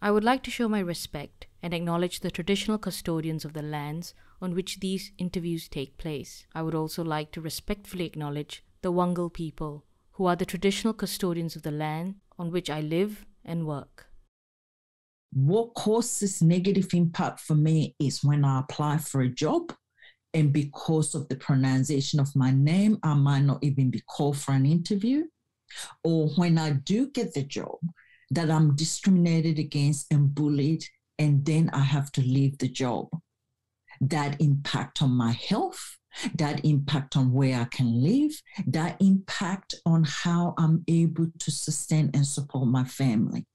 I would like to show my respect and acknowledge the traditional custodians of the lands on which these interviews take place. I would also like to respectfully acknowledge the Wangal people, who are the traditional custodians of the land on which I live and work. What causes negative impact for me is when I apply for a job, and because of the pronunciation of my name, I might not even be called for an interview. Or when I do get the job, that I'm discriminated against and bullied, and then I have to leave the job. That impact on my health, that impact on where I can live, that impact on how I'm able to sustain and support my family.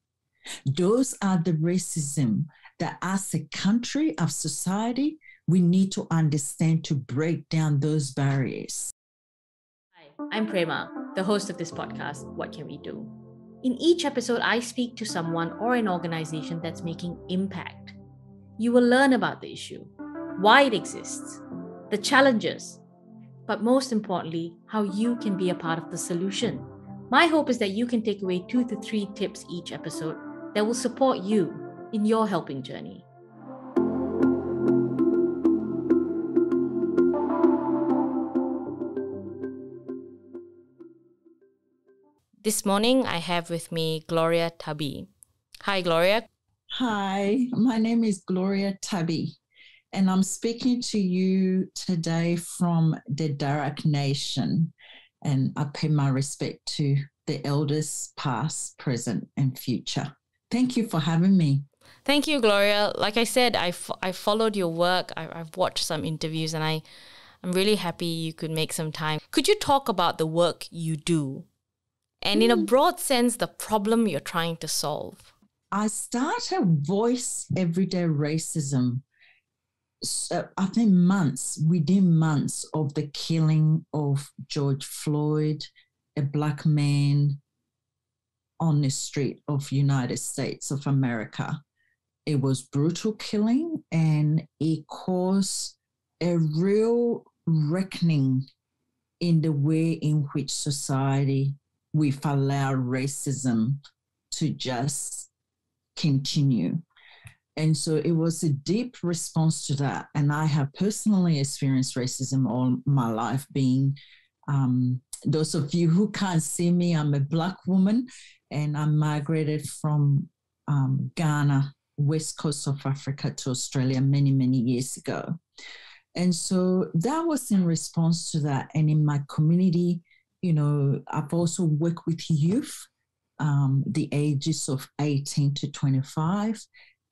Those are the racism that as a country, as society, we need to understand to break down those barriers. Hi, I'm Prema, the host of this podcast, What Can We Do? In each episode, I speak to someone or an organization that's making impact. You will learn about the issue, why it exists, the challenges, but most importantly, how you can be a part of the solution. My hope is that you can take away 2 to 3 tips each episode that will support you in your helping journey. This morning, I have with me Gloria Tabi. Hi, Gloria. Hi, my name is Gloria Tabi, and I'm speaking to you today from the Darak Nation, and I pay my respect to the elders past, present, and future. Thank you for having me. Thank you, Gloria. Like I said, I followed your work. I've watched some interviews, and I'm really happy you could make some time. Could you talk about the work you do? And in a broad sense, the problem you're trying to solve. I started Voice Everyday Racism, I think within months of the killing of George Floyd, a Black man on the street of United States of America. It was brutal killing, and it caused a real reckoning in the way in which society we've allowed racism to just continue. And so it was a deep response to that. And I have personally experienced racism all my life, being, those of you who can't see me, I'm a Black woman, and I migrated from Ghana, west coast of Africa, to Australia many, many years ago. And so that was in response to that. And in my community, I've also worked with youth, the ages of 18 to 25.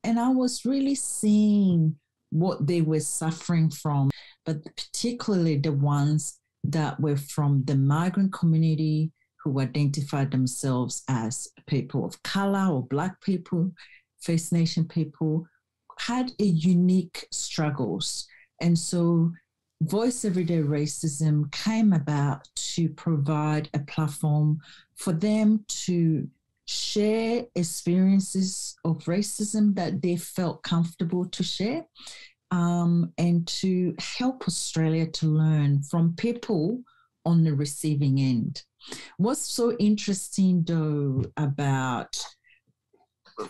And I was really seeing what they were suffering from, but particularly the ones that were from the migrant community who identified themselves as people of color or Black people, First Nation people, had a unique struggles. And so Voice Everyday Racism came about to provide a platform for them to share experiences of racism that they felt comfortable to share, and to help Australia to learn from people on the receiving end. What's so interesting, though, about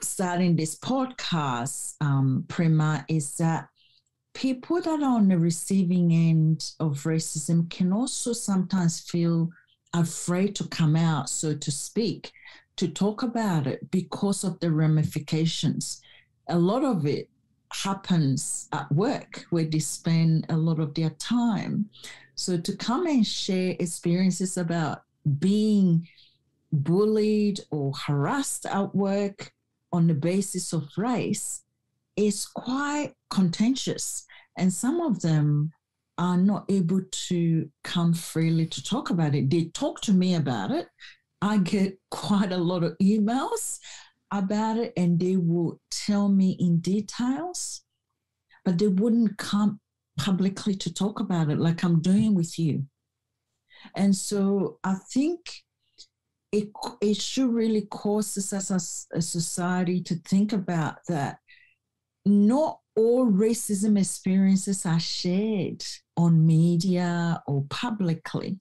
starting this podcast, Prema, is that people that are on the receiving end of racism can also sometimes feel afraid to come out, so to speak, to talk about it because of the ramifications. A lot of it happens at work where they spend a lot of their time. So to come and share experiences about being bullied or harassed at work on the basis of race is quite contentious. And some of them are not able to come freely to talk about it. They talk to me about it. I get quite a lot of emails about it, and they will tell me in details, but they wouldn't come publicly to talk about it like I'm doing with you. And so I think it should really cause us as a society to think about that. Not all racism experiences are shared on media or publicly,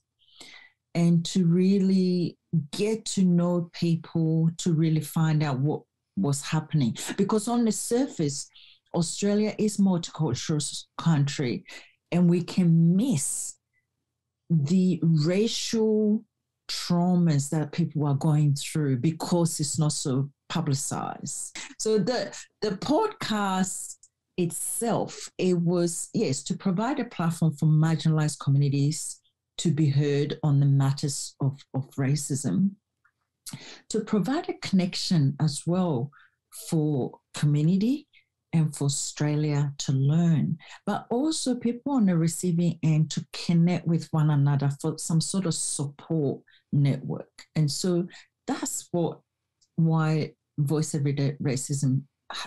and to really get to know people, to really find out what was happening. Because on the surface, Australia is a multicultural country, and we can miss the racial traumas that people are going through because it's not so publicized. So the podcast itself, it was, yes, to provide a platform for marginalized communities to be heard on the matters of racism, to provide a connection as well for community and for Australia to learn, but also people on the receiving end to connect with one another for some sort of support network. And so that's why Voice Everyday Racism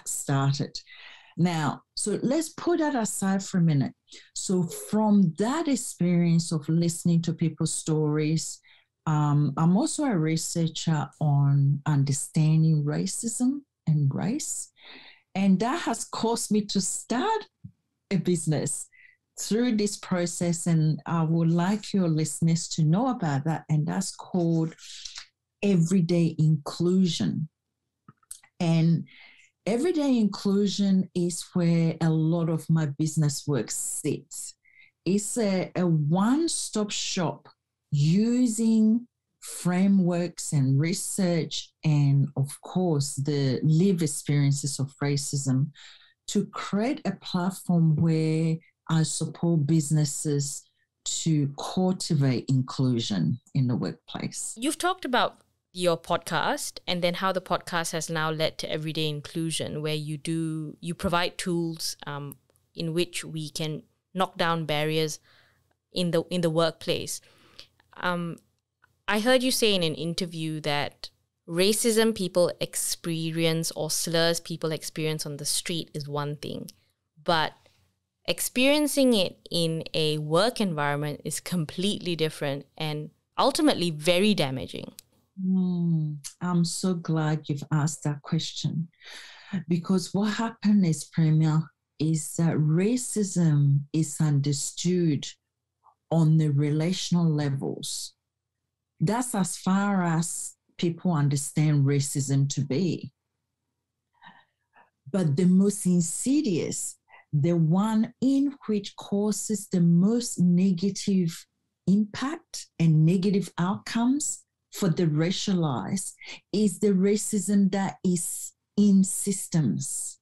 started. Now, so let's put that aside for a minute. So from that experience of listening to people's stories, I'm also a researcher on understanding racism and race. And that has caused me to start a business through this process. And I would like your listeners to know about that. And that's called Everyday Inclusion. And Everyday Inclusion is where a lot of my business work sits. It's a one-stop shop using frameworks and research and, of course, the lived experiences of racism to create a platform where I support businesses to cultivate inclusion in the workplace. You've talked about your podcast and then how the podcast has now led to Everyday Inclusion, where you provide tools in which we can knock down barriers in the workplace. I heard you say in an interview that racism people experience or slurs people experience on the street is one thing, but experiencing it in a work environment is completely different and ultimately very damaging. I'm so glad you've asked that question, because what happened is, Prema, is that racism is understood on the relational levels. That's as far as people understand racism to be. But the most insidious, the one in which causes the most negative impact and negative outcomes for the racialized, is the racism that is in systems.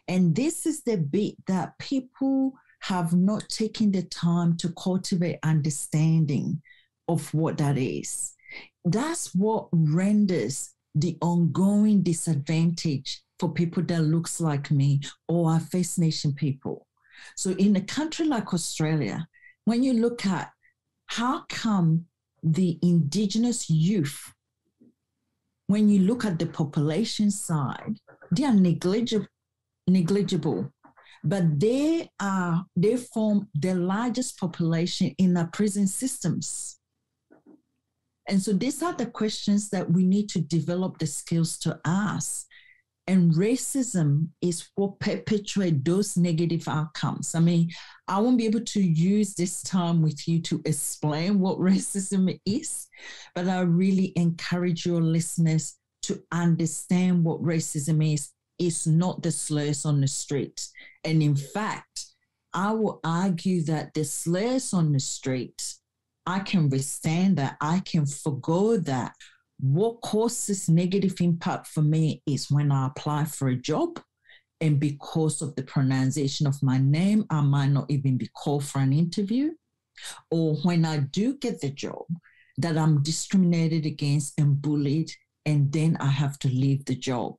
And this is the bit that people have not taken the time to cultivate understanding of what that is. That's what renders the ongoing disadvantage for people that looks like me or are First Nation people. So in a country like Australia, when you look at how come the Indigenous youth, when you look at the population side, they are negligible, but they form the largest population in our prison systems. And so these are the questions that we need to develop the skills to ask. And racism is what perpetuates those negative outcomes. I mean, I won't be able to use this time with you to explain what racism is, but I really encourage your listeners to understand what racism is. It's not the slurs on the street. And in fact, I will argue that the slurs on the street, I can withstand that. I can forgo that. What causes negative impact for me is when I apply for a job, and because of the pronunciation of my name, I might not even be called for an interview. Or when I do get the job, that I'm discriminated against and bullied, and then I have to leave the job.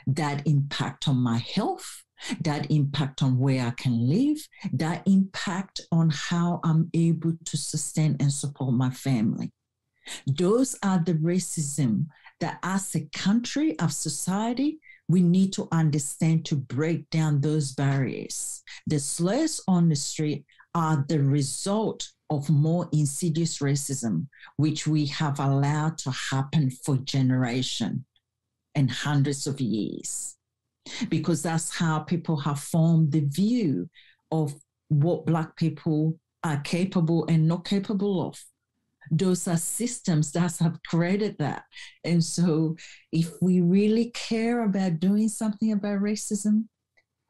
That impact on my health, that impact on where I can live, that impact on how I'm able to sustain and support my family. Those are the racism that as a country, as society, we need to understand to break down those barriers. The slurs on the street are the result of more insidious racism, which we have allowed to happen for generations and hundreds of years, because that's how people have formed the view of what Black people are capable and not capable of. Those are systems that have created that. And so if we really care about doing something about racism,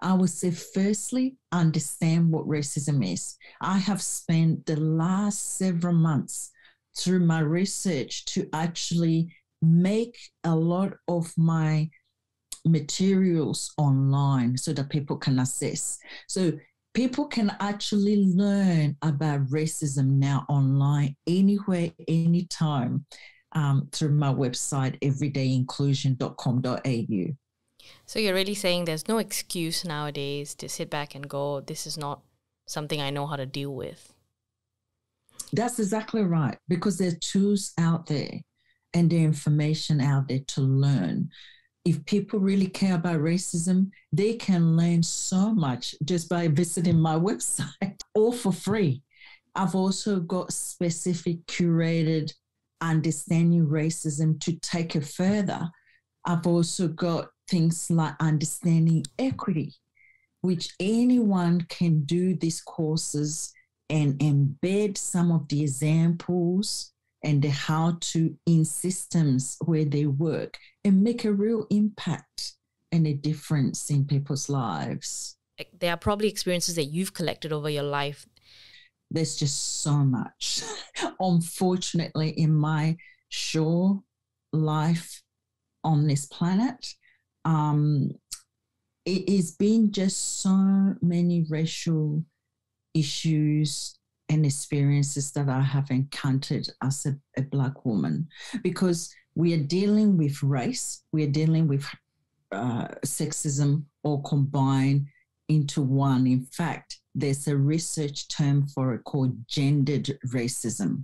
I would say, firstly, understand what racism is. I have spent the last several months through my research to actually make a lot of my materials online so that people can access. So people can actually learn about racism now online, anywhere, anytime, through my website, everydayinclusion.com.au. So you're really saying there's no excuse nowadays to sit back and go, this is not something I know how to deal with. That's exactly right, because there are tools out there and the information out there to learn. If people really care about racism, they can learn so much just by visiting my website, all for free. I've also got specific curated understanding racism to take it further. I've also got things like understanding equity, which anyone can do these courses and embed some of the examples and the how-to in systems where they work and make a real impact and a difference in people's lives. There are probably experiences that you've collected over your life. There's just so much. Unfortunately, in my short life on this planet, it has been just so many racial issues and experiences that I have encountered as a Black woman, because we are dealing with race, we are dealing with sexism, all combined into one. In fact, there's a research term for it called gendered racism.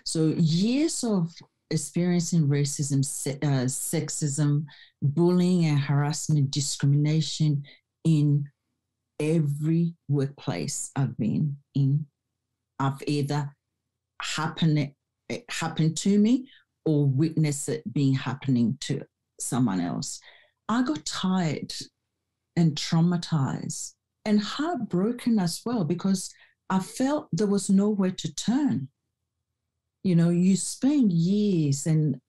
So years of experiencing racism, sexism, bullying and harassment, discrimination in every workplace I've been in. I've either it happened to me or witnessed it being happening to someone else. I got tired and traumatized and heartbroken as well, because I felt there was nowhere to turn. You know, you spend years, and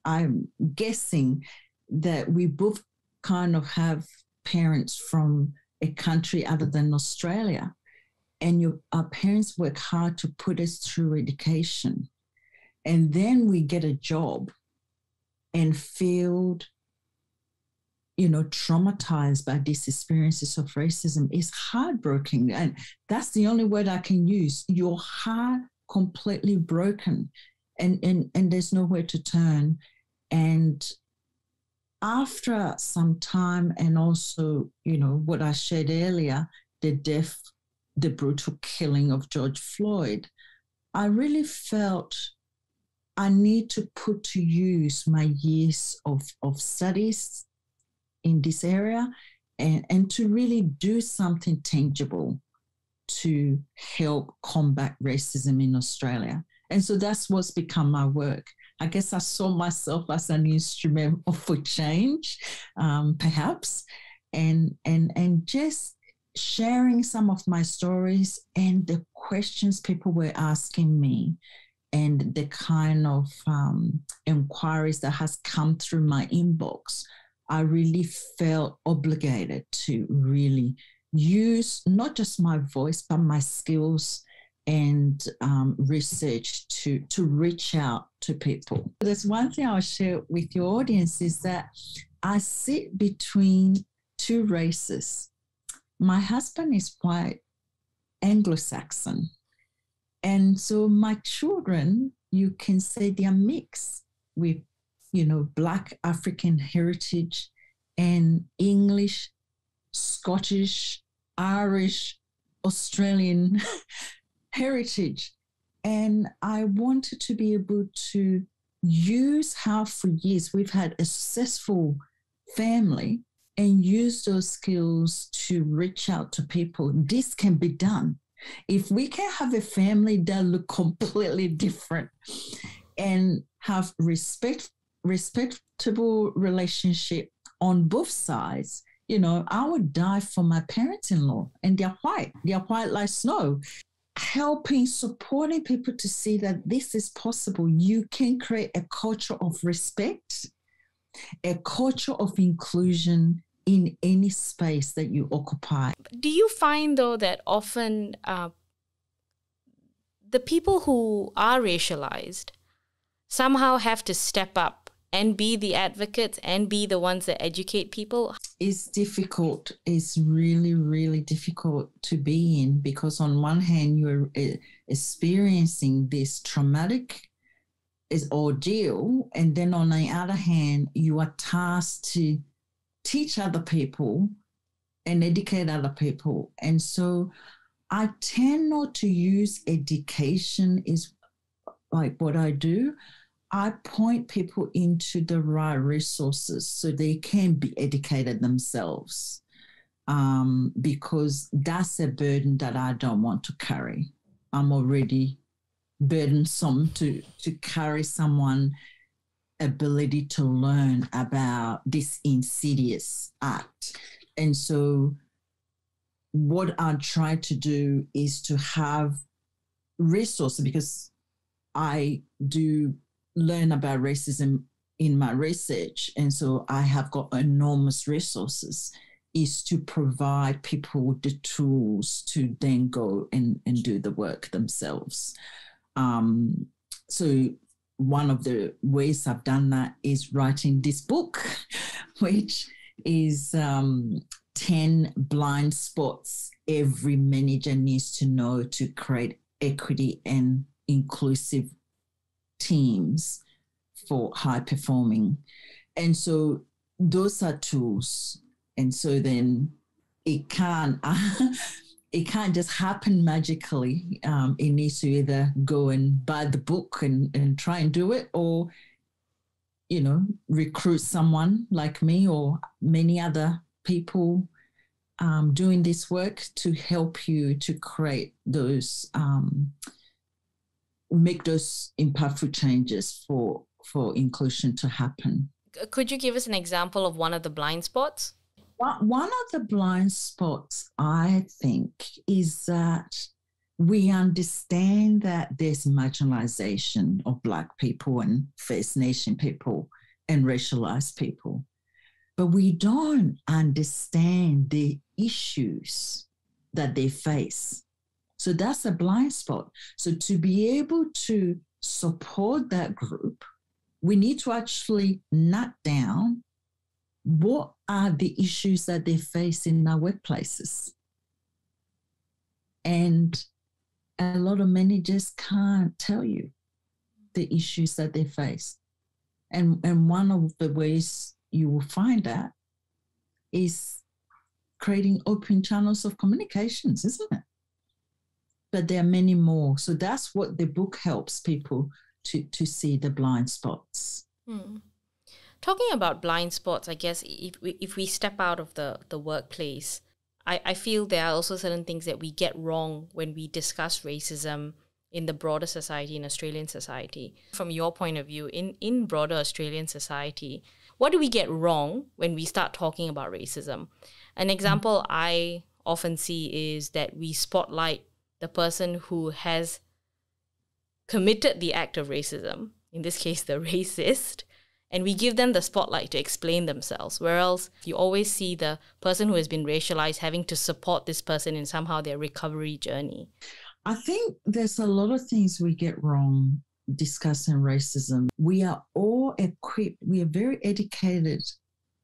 I'm guessing that we both kind of have parents from a country other than Australia, and our parents work hard to put us through education. And then we get a job and feel, traumatized by these experiences of racism. Is heartbroken. And that's the only word I can use. Your heart completely broken, and there's nowhere to turn. And after some time, and also, what I shared earlier, the brutal killing of George Floyd, I really felt I need to put to use my years of studies in this area and to really do something tangible to help combat racism in Australia. And so that's what's become my work. I guess I saw myself as an instrument for change, perhaps, and just sharing some of my stories and the questions people were asking me, and the kind of inquiries that has come through my inbox. I really felt obligated to really use not just my voice, but my skills and research to reach out to people. There's one thing I'll share with your audience is that I sit between two races. My husband is white, Anglo-Saxon. And so my children, you can say they are mixed with, Black African heritage and English, Scottish, Irish, Australian heritage. And I wanted to be able to use how for years we've had a successful family and use those skills to reach out to people. This can be done. If we can have a family that look completely different and have respectable relationship on both sides, I would die for my parents-in-law, and they're white like snow. supporting people to see that this is possible. You can create a culture of respect, a culture of inclusion in any space that you occupy. Do you find, though, that often the people who are racialized somehow have to step up and be the advocates and be the ones that educate people? It's difficult. It's really, really difficult to be in, because on one hand, you're experiencing this traumatic ordeal, and then on the other hand, you are tasked to teach other people and educate other people. And so I tend not to use education is like what I do. I point people into the right resources so they can be educated themselves, because that's a burden that I don't want to carry. I'm already burdensome to carry someone's ability to learn about this insidious act. And so what I try to do is to have resources, because I do learn about racism in my research, and so I have got enormous resources, is to provide people the tools to then go and do the work themselves. So one of the ways I've done that is writing this book, which is 10 blind spots every manager needs to know to create equity and inclusive teams for high performing. And so those are tools. And so then it can't just happen magically. It needs to either go and buy the book and try and do it, or, recruit someone like me or many other people doing this work to help you to create those, make those impactful changes for inclusion to happen. Could you give us an example of one of the blind spots? One of the blind spots, I think, is that we understand that there's marginalization of Black people and First Nation people and racialized people, but we don't understand the issues that they face. So that's a blind spot. So to be able to support that group, we need to actually knock down what are the issues that they face in our workplaces. And a lot of managers can't tell you the issues that they face. And one of the ways you will find that is creating open channels of communications, isn't it? But there are many more. So that's what the book helps people to see, the blind spots. Talking about blind spots, I guess if we step out of the workplace, I feel there are also certain things that we get wrong when we discuss racism in the broader society, in Australian society. From your point of view, in broader Australian society, what do we get wrong when we start talking about racism? An example I often see is that we spotlight the person who has committed the act of racism, in this case, the racist, and we give them the spotlight to explain themselves. Whereas you always see the person who has been racialized having to support this person in somehow their recovery journey. I think there's a lot of things we get wrong discussing racism. We are all equipped. We are a very educated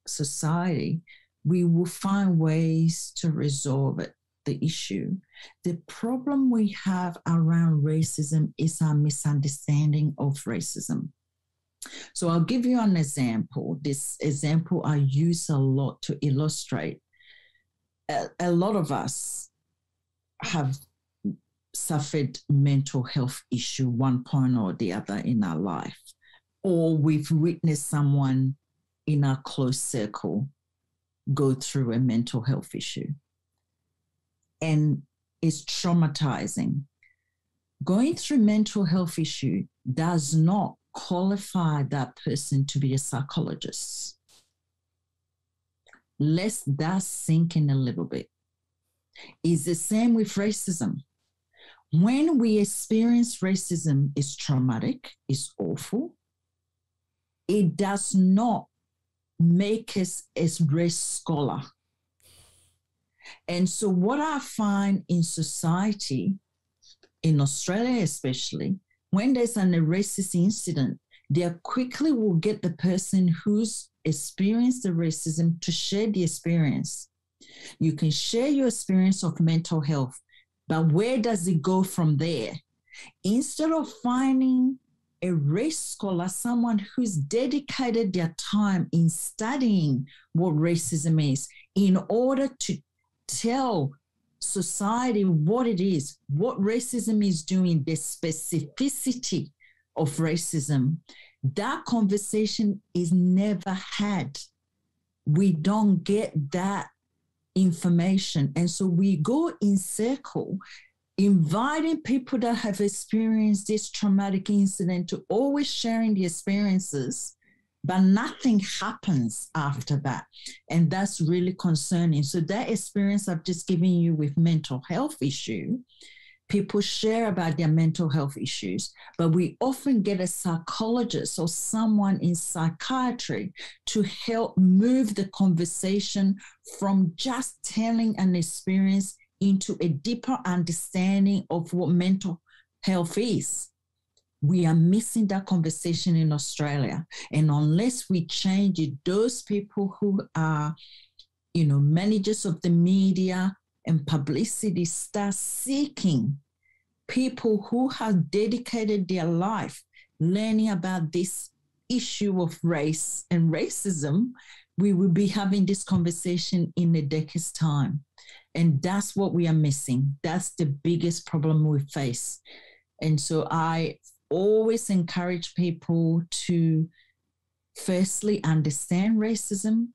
society. We will find ways to resolve it, the issue. The problem we have around racism is our misunderstanding of racism. So I'll give you an example. This example I use a lot to illustrate. A lot of us have suffered mental health issue, one point or the other in our life, or we've witnessed someone in our close circle go through a mental health issue. And it's traumatizing. Going through mental health issue does not qualify that person to be a psychologist. Let that sink in a little bit. It's the same with racism. When we experience racism, it's traumatic, it's awful. It does not make us a race scholar. And so what I find in society, in Australia especially, when there's a racist incident, they quickly will get the person who's experienced the racism to share the experience. You can share your experience of mental health, but where does it go from there? Instead of finding a race scholar, someone who's dedicated their time in studying what racism is in order to tell society what it is, what racism is doing, the specificity of racism, that conversation is never had. We don't get that information. And so we go in circle, inviting people that have experienced this traumatic incident to always sharing the experiences, but nothing happens after that. And that's really concerning. So that experience I've just given you with mental health issue, people share about their mental health issues, but we often get a psychologist or someone in psychiatry to help move the conversation from just telling an experience into a deeper understanding of what mental health is. We are missing that conversation in Australia. And unless we change it, those people who are, managers of the media and publicity start seeking people who have dedicated their life learning about this issue of race and racism, we will be having this conversation in a decade's time. And that's what we are missing. That's the biggest problem we face. And so I always encourage people to firstly understand racism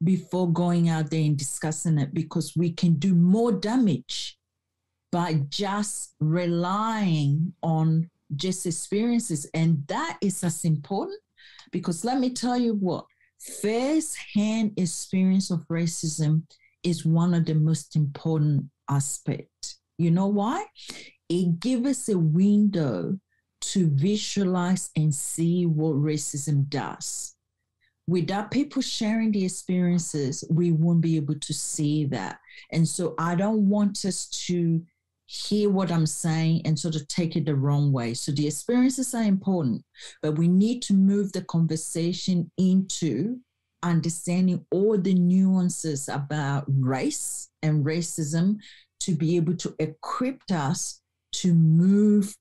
before going out there and discussing it, because we can do more damage by just relying on just experiences. And that is as important, because let me tell you what, first-hand experience of racism is one of the most important aspects. You know why? It gives us a window to visualize and see what racism does. Without people sharing the experiences, we won't be able to see that. And so I don't want us to hear what I'm saying and sort of take it the wrong way. So the experiences are important, but we need to move the conversation into understanding all the nuances about race and racism to be able to equip us to move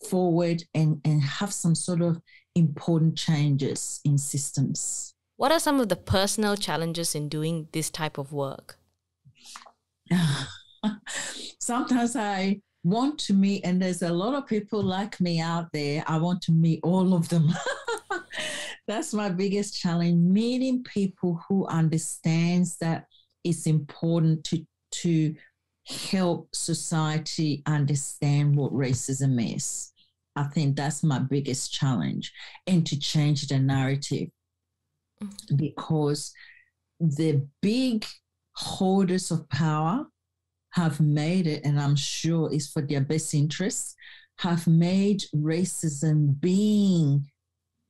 forward and have some sort of important changes in systems. What are some of the personal challenges in doing this type of work? Sometimes I want to meet, and there's a lot of people like me out there, I want to meet all of them. That's my biggest challenge, meeting people who understands that it's important to help society understand what racism is. I think that's my biggest challenge, and to change the narrative, because the big holders of power have made it, and I'm sure it's for their best interests, have made racism being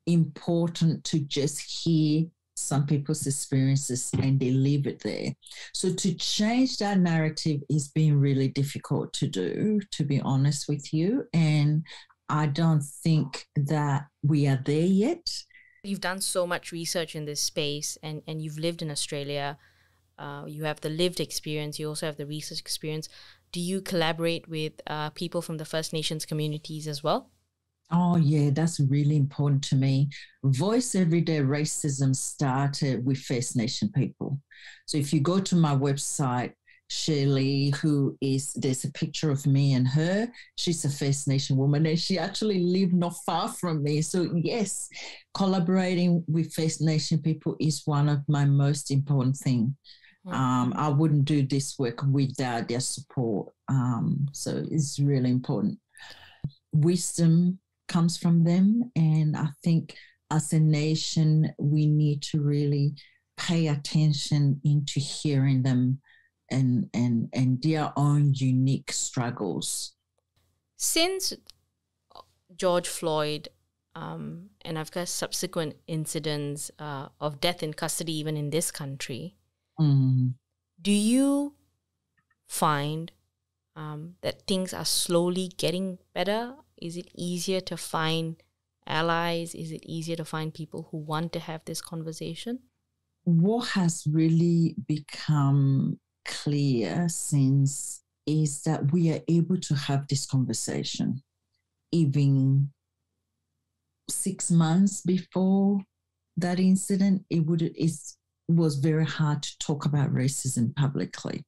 important to just hear some people's experiences and they leave it there. So to change that narrative is being really difficult to do, to be honest with you. And I don't think that we are there yet. You've done so much research in this space, and you've lived in Australia. You have the lived experience. You also have the research experience. Do you collaborate with people from the First Nations communities as well? Oh, yeah, that's really important to me. Voice Everyday Racism started with First Nation people. So if you go to my website, Shirley, there's a picture of me and her. She's a First Nation woman, and she actually lived not far from me. So yes, collaborating with First Nation people is one of my most important things. I wouldn't do this work without their support. So it's really important. Wisdom comes from them. And I think as a nation, we need to really pay attention into hearing them and their own unique struggles. Since George Floyd and of course subsequent incidents of death in custody even in this country, do you find that things are slowly getting better? Is it easier to find allies? Is it easier to find people who want to have this conversation? What has really become clear since is that we are able to have this conversation. Even 6 months before that incident, it was very hard to talk about racism publicly.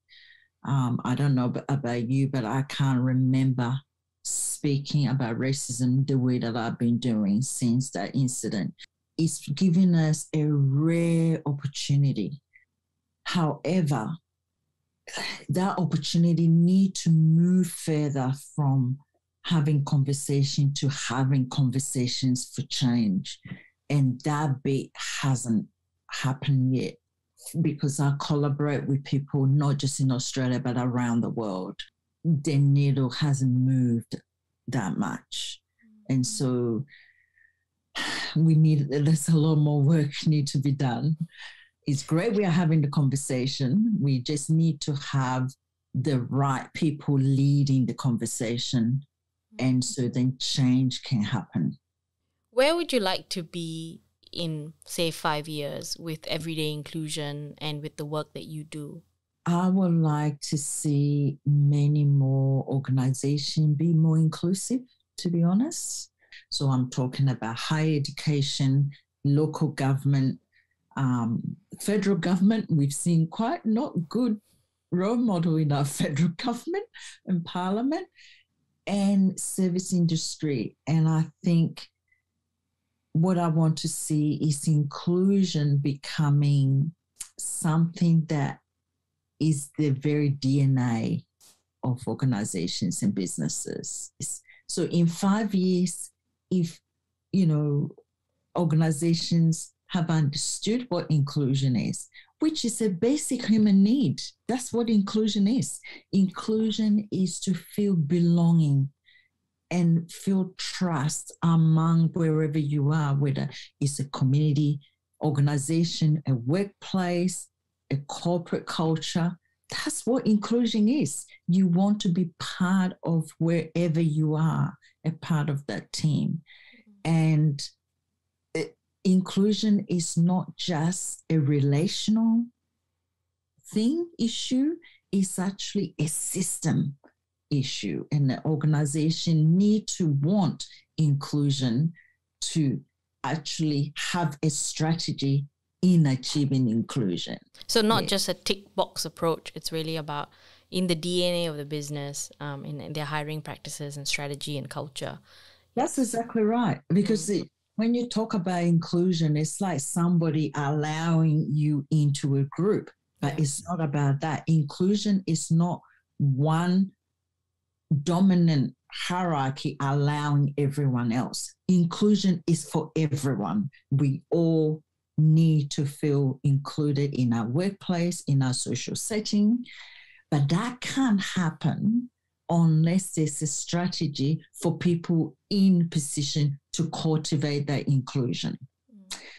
I don't know about you, but I can't remember speaking about racism the way that I've been doing since that incident. It's given us a rare opportunity. However, that opportunity needs to move further from having conversation to having conversations for change. And that bit hasn't happened yet because I collaborate with people, not just in Australia, but around the world. The needle hasn't moved that much. And so there's a lot more work need to be done. It's great we are having the conversation. We just need to have the right people leading the conversation. And so then change can happen. Where would you like to be in, say, 5 years with everyday inclusion and with the work that you do? I would like to see many more organizations be more inclusive, to be honest. So I'm talking about higher education, local government, federal government. We've seen quite not good role model in our federal government and parliament, and service industry. And I think what I want to see is inclusion becoming something that is the very DNA of organizations and businesses. So in 5 years, if, organizations have understood what inclusion is, which is a basic human need. That's what inclusion is. Inclusion is to feel belonging and feel trust among wherever you are, whether it's a community, organization, a workplace, a corporate culture. That's what inclusion is. You want to be part of wherever you are, a part of that team. And inclusion is not just a relational issue, it's actually a system issue. And the organization need to want inclusion to actually have a strategy in achieving inclusion. So not just a tick box approach, it's really about in the DNA of the business, in their hiring practices and strategy and culture. That's exactly right. Because when you talk about inclusion, it's like somebody allowing you into a group, but it's not about that. Inclusion is not one dominant hierarchy allowing everyone else. Inclusion is for everyone. We all need to feel included in our workplace, in our social setting, but that can't happen unless there's a strategy for people in position to cultivate that inclusion.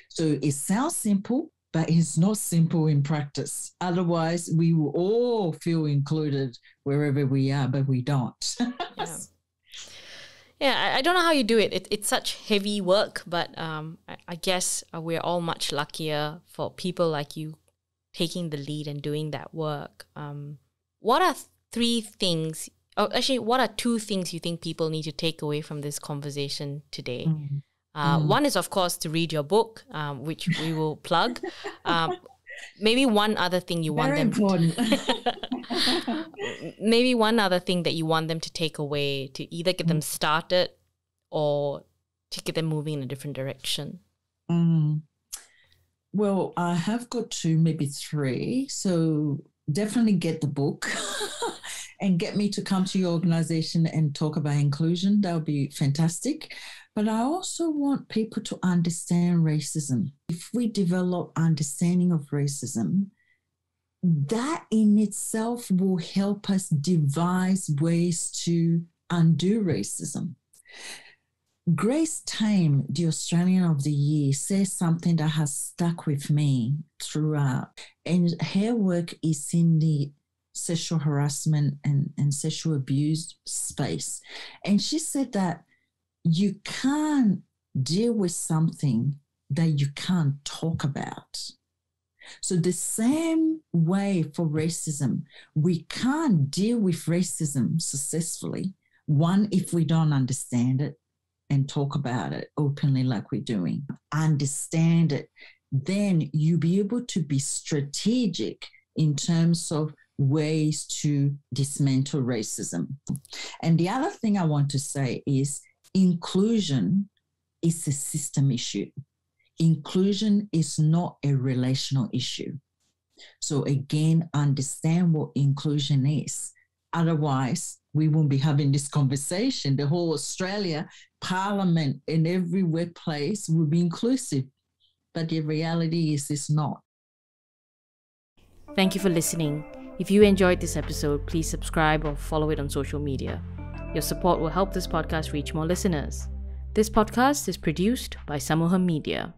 So it sounds simple, but it's not simple in practice. Otherwise, we will all feel included wherever we are, but we don't. I don't know how you do it. It's such heavy work, but I guess we're all much luckier for people like you taking the lead and doing that work. What are what are two things you think people need to take away from this conversation today? One is, of course, to read your book, which we will plug. Maybe one other thing you want them maybe one other thing that you want them to take away to either get them started or to get them moving in a different direction. Well, I have got two, maybe three. So definitely get the book and get me to come to your organization and talk about inclusion. That would be fantastic. But I also want people to understand racism. If we develop understanding of racism, that in itself will help us devise ways to undo racism. Grace Tame, the Australian of the Year, says something that has stuck with me throughout. And her work is in the sexual harassment and sexual abuse space. And she said that you can't deal with something that you can't talk about. So the same way for racism, we can't deal with racism successfully, one, if we don't understand it and talk about it openly like we're doing. Understand it. Then you'll be able to be strategic in terms of ways to dismantle racism. And the other thing I want to say is inclusion is a system issue. Inclusion is not a relational issue. So again, understand what inclusion is. Otherwise, we won't be having this conversation. The whole Australia Parliament in every workplace will be inclusive. But the reality is it's not. Thank you for listening. If you enjoyed this episode, please subscribe or follow it on social media. Your support will help this podcast reach more listeners. This podcast is produced by Samuham Media.